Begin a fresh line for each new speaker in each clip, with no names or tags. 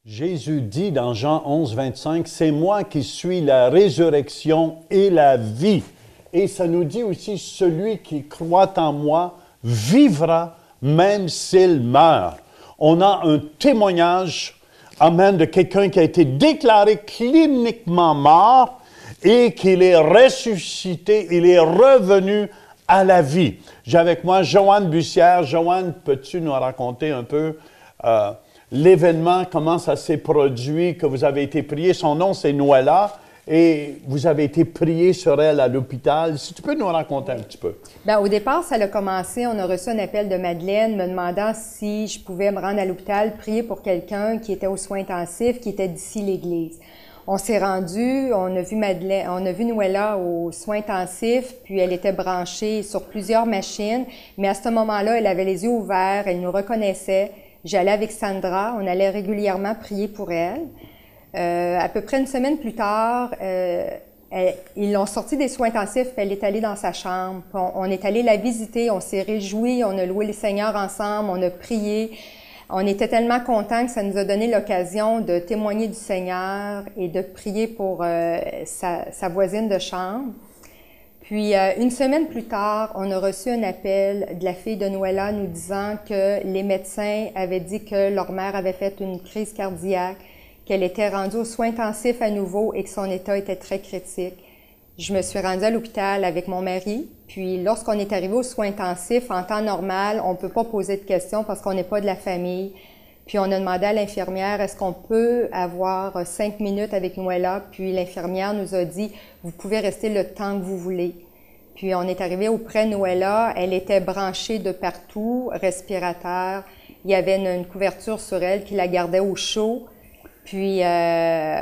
Jésus dit dans Jean 11, 25, « C'est moi qui suis la résurrection et la vie. » Et ça nous dit aussi, « Celui qui croit en moi vivra même s'il meurt. » On a un témoignage, amen, de quelqu'un qui a été déclaré cliniquement mort et qu'il est ressuscité, il est revenu à la vie. J'ai avec moi Joanne Bussière. Joanne, peux-tu nous raconter un peu l'événement, comment ça s'est produit, que vous avez été prié? Son nom, c'est Noëlla, et vous avez été prié sur elle à l'hôpital. Si tu peux nous raconter un petit peu.
Bien, au départ, ça a commencé, on a reçu un appel de Madeleine me demandant si je pouvais me rendre à l'hôpital, prier pour quelqu'un qui était aux soins intensifs, qui était d'ici l'église. On s'est rendu, on a vu Madeleine, on a vu Noëlla aux soins intensifs, puis elle était branchée sur plusieurs machines, mais à ce moment-là, elle avait les yeux ouverts, elle nous reconnaissait. J'allais avec Sandra, on allait régulièrement prier pour elle. À peu près une semaine plus tard, ils l'ont sortie des soins intensifs, puis elle est allée dans sa chambre. On est allé la visiter, on s'est réjouis, on a loué le Seigneur ensemble, on a prié. On était tellement contents que ça nous a donné l'occasion de témoigner du Seigneur et de prier pour sa voisine de chambre. Puis, une semaine plus tard, on a reçu un appel de la fille de Noëlla nous disant que les médecins avaient dit que leur mère avait fait une crise cardiaque, qu'elle était rendue aux soins intensifs à nouveau et que son état était très critique. Je me suis rendue à l'hôpital avec mon mari, puis lorsqu'on est arrivé aux soins intensifs, en temps normal, on ne peut pas poser de questions parce qu'on n'est pas de la famille. Puis on a demandé à l'infirmière, est-ce qu'on peut avoir 5 minutes avec Noëlla? Puis l'infirmière nous a dit, vous pouvez rester le temps que vous voulez. Puis on est arrivé auprès de Noëlla, elle était branchée de partout, respirateur. Il y avait une couverture sur elle qui la gardait au chaud. Puis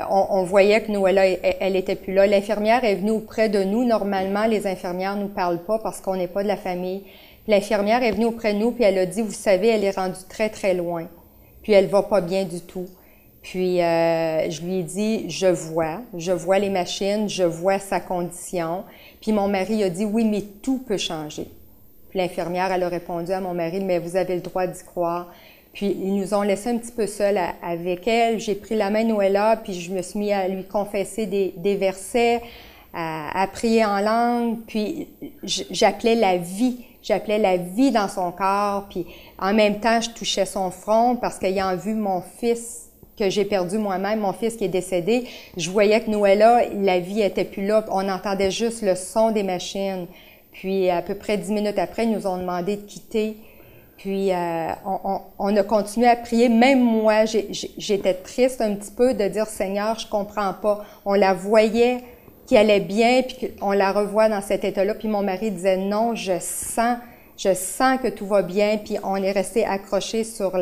on voyait que Noëlla, elle était plus là. L'infirmière est venue auprès de nous. Normalement, les infirmières nous parlent pas parce qu'on n'est pas de la famille. L'infirmière est venue auprès de nous puis elle a dit, vous savez, elle est rendue très, très loin. Puis elle va pas bien du tout. Puis je lui ai dit, je vois les machines, je vois sa condition. Puis mon mari a dit, oui, mais tout peut changer. Puis l'infirmière, elle a répondu à mon mari, mais vous avez le droit d'y croire. Puis ils nous ont laissé un petit peu seuls avec elle. J'ai pris la main de Noëlla, puis je me suis mis à lui confesser des versets, à prier en langue. Puis j'appelais la vie. J'appelais la vie dans son corps, puis en même temps, je touchais son front parce qu'ayant vu mon fils que j'ai perdu moi-même, mon fils qui est décédé, je voyais que Noëlla, la vie était plus là, on entendait juste le son des machines. Puis à peu près 10 minutes après, ils nous ont demandé de quitter. Puis on a continué à prier. Même moi, j'étais triste un petit peu de dire « Seigneur, je comprends pas ». On la voyait qui allait bien, puis qu'on la revoit dans cet état-là. Puis mon mari disait, non, je sens que tout va bien. Puis on est resté accrochés sur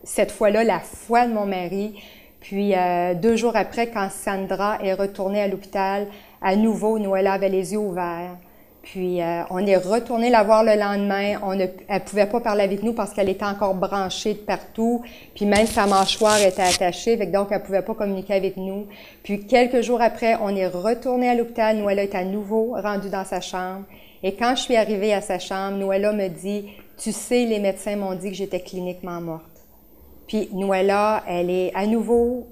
cette fois-là, la foi de mon mari. Puis 2 jours après, quand Sandra est retournée à l'hôpital, à nouveau, Noëlla avait les yeux ouverts. Puis on est retourné la voir le lendemain. Elle pouvait pas parler avec nous parce qu'elle était encore branchée de partout. Puis même sa mâchoire était attachée, donc elle pouvait pas communiquer avec nous. Puis quelques jours après, on est retourné à l'hôpital. Noëlla est à nouveau rendue dans sa chambre. Et quand je suis arrivée à sa chambre, Noëlla me dit, « Tu sais, les médecins m'ont dit que j'étais cliniquement morte. » Puis Noëlla, elle est à nouveau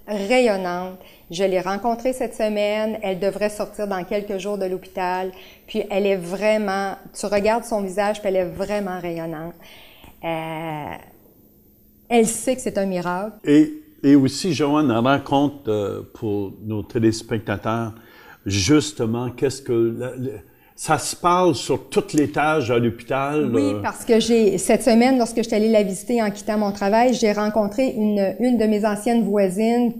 rayonnante. Je l'ai rencontrée cette semaine. Elle devrait sortir dans quelques jours de l'hôpital. Puis elle est vraiment, tu regardes son visage, puis elle est vraiment rayonnante. Elle sait que c'est un miracle.
Et aussi, Joanne, raconte pour nos téléspectateurs, justement, qu'est-ce que... ça se parle sur tout l'étage à l'hôpital?
Oui, parce que cette semaine, lorsque je suis allée la visiter en quittant mon travail, j'ai rencontré une de mes anciennes voisines.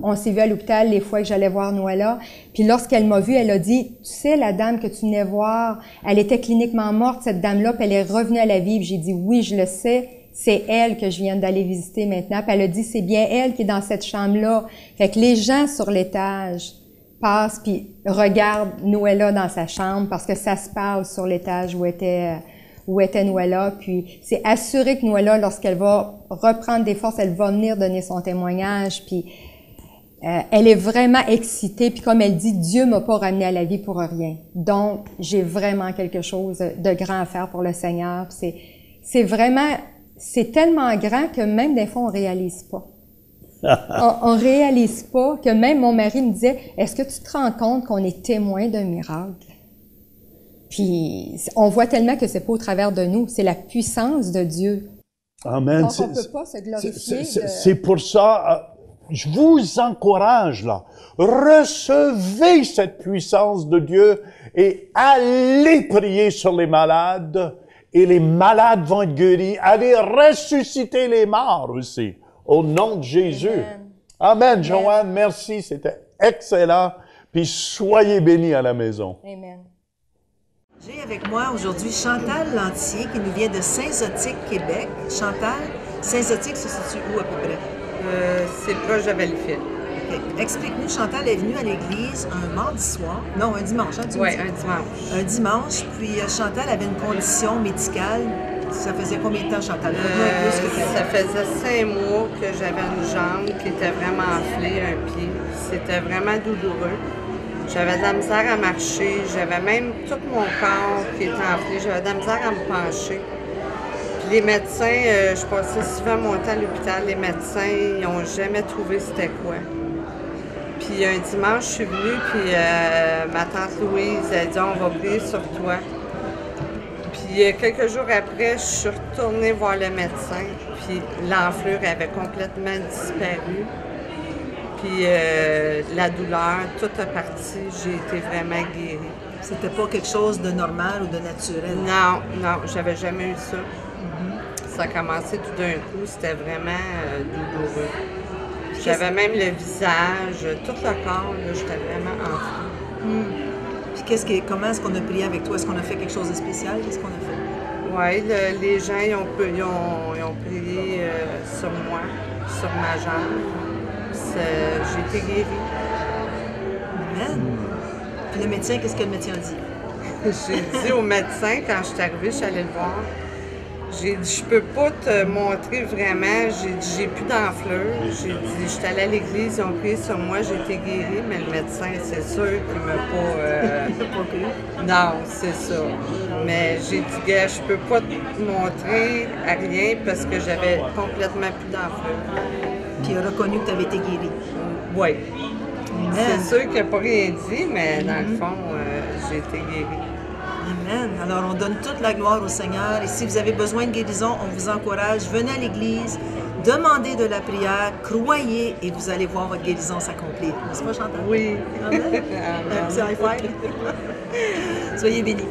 On s'est vu à l'hôpital les fois que j'allais voir Noëlla. Puis lorsqu'elle m'a vue, elle a dit, « Tu sais, la dame que tu venais voir, elle était cliniquement morte, cette dame-là, puis elle est revenue à la vie. » J'ai dit, « Oui, je le sais. C'est elle que je viens d'aller visiter maintenant. » Puis elle a dit, « C'est bien elle qui est dans cette chambre-là. » Fait que les gens sur l'étage passent puis regardent Noëlla dans sa chambre parce que ça se parle sur l'étage où était Noëlla. Puis c'est assuré que Noëlla, lorsqu'elle va reprendre des forces, elle va venir donner son témoignage. Puis elle est vraiment excitée. Puis comme elle dit, Dieu m'a pas ramené à la vie pour rien. Donc j'ai vraiment quelque chose de grand à faire pour le Seigneur. C'est tellement grand que même des fois on réalise pas. On ne réalise pas que même mon mari me disait, est-ce que tu te rends compte qu'on est témoin d'un miracle? Puis on voit tellement que c'est pas au travers de nous, c'est la puissance de Dieu.
Amen.
Donc on ne peut pas se glorifier.
C'est pour ça, je vous encourage là, recevez cette puissance de Dieu et allez prier sur les malades et les malades vont être guéris. Allez ressusciter les morts aussi, au nom de Jésus. Amen. Amen. Joanne, merci, c'était excellent. Puis soyez bénis à la maison.
Amen.
J'ai avec moi aujourd'hui Chantal Lantier qui nous vient de Saint-Zotique, Québec. Chantal, Saint-Zotique se situe où à peu près?
C'est proche de Valleyfield.
Okay. Explique-nous, Chantal est venue à l'église un mardi soir, non, un dimanche, hein, tu
Oui,
me dis?
un dimanche.
Un dimanche, puis Chantal avait une condition médicale. Ça faisait combien de temps, Chantal?
Ça faisait 5 mois que j'avais une jambe qui était vraiment enflée, un pied. C'était vraiment douloureux. J'avais de la misère à marcher, j'avais même tout mon corps qui était enflé, j'avais de la misère à me pencher. Puis les médecins, je passais souvent mon temps à l'hôpital, les médecins, ils n'ont jamais trouvé c'était quoi. Puis un dimanche, je suis venue, puis ma tante Louise a dit « On va prier sur toi ». Puis quelques jours après, je suis retournée voir le médecin, puis l'enflure avait complètement disparu. Puis la douleur, tout est parti, j'ai été vraiment guérie.
C'était pas quelque chose de normal ou de naturel?
Non, non, j'avais jamais eu ça. Ça a commencé tout d'un coup, c'était vraiment douloureux. J'avais même le visage, tout le corps, j'étais vraiment enflée.
Puis comment est-ce qu'on a prié avec toi? Est-ce qu'on a fait quelque chose de spécial? Qu'est-ce qu'on a fait?
Oui, les gens ils ont prié sur moi, sur ma jambe. J'ai été guérie.
Amen. Puis le médecin, qu'est-ce que le médecin a dit?
J'ai dit au médecin, quand je suis arrivée, je suis allée le voir, j'ai dit, je peux pas te montrer vraiment, j'ai dit, j'ai plus d'enflure. J'ai dit, je suis allée à l'église, ils ont prié sur moi, j'ai été guérie, mais le médecin, c'est sûr qu'il m'a pas cru. Non, c'est ça. Mais j'ai dit, gars, je peux pas te montrer à rien parce que j'avais complètement plus d'enflure.
Puis il a reconnu que tu avais été guérie.
Oui. C'est sûr qu'il n'a pas rien dit, mais dans le fond, j'ai été guérie.
Amen. Alors, on donne toute la gloire au Seigneur. Et si vous avez besoin de guérison, on vous encourage. Venez à l'Église, demandez de la prière, croyez et vous allez voir votre guérison s'accomplir. N'est-ce pas, Chantal?
Oui.
Amen. Amen. Soyez bénis.